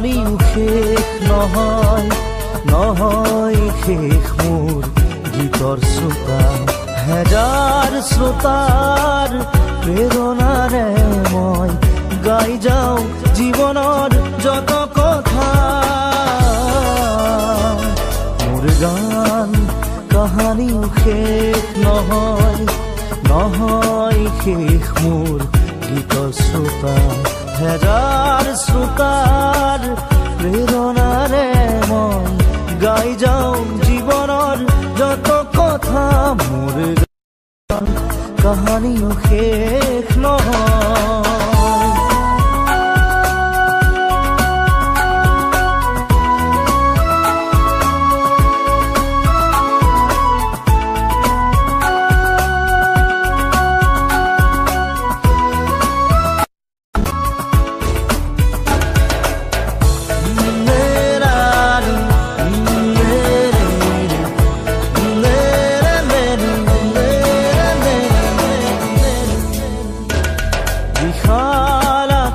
কাহানিও শেষ নহয় নহয় শেষ মোৰ গীতৰ শ্ৰোতা হেজাৰ শ্ৰোতাৰ প্ৰেৰণাৰে মই গাই যাওঁ জীৱনৰ যত কথা মোৰ গান কাহানিও শেষ নহয় নহয় শেষ মোৰ গীতৰ শ্ৰোতা হেজাৰ শ্ৰোতাৰ প্ৰেৰণাৰে মই গাই যাওঁ জীৱনৰ যত কথা মোৰ গান কাহানিও শেষ নহয়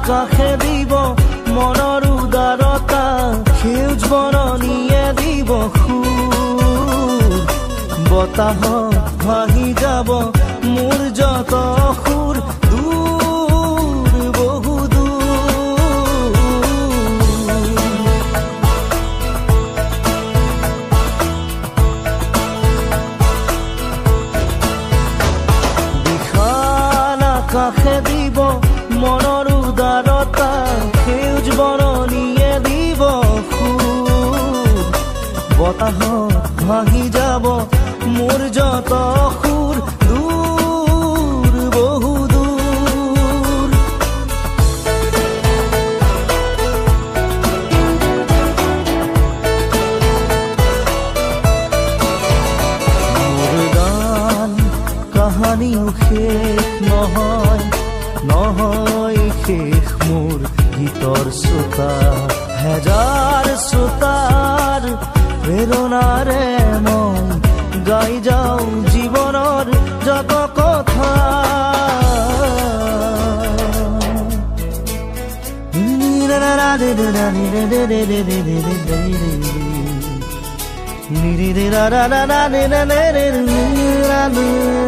কাষে দিব মনৰ উদাৰতা সেউজ বৰণীয়ে দিব সুৰ বতাহত ভাহি যাব মোৰ যত সুৰ দূৰ বহু দূৰ বিশাল আকাশে দিব মনৰ উদাৰতা সেউজ বৰণীয়ে দিব সুৰ বতাহত ভাহি যাব মোৰ যত সুৰ দূৰ বহু দূৰ মোৰ গান কাহানিও শেষ নহয় নহয় শেষ মোৰ গীতৰ শ্ৰোতা হেজাৰ শ্ৰোতাৰ প্ৰেৰণাৰে মই গাই যাওঁ জীৱনৰ যত কথা নি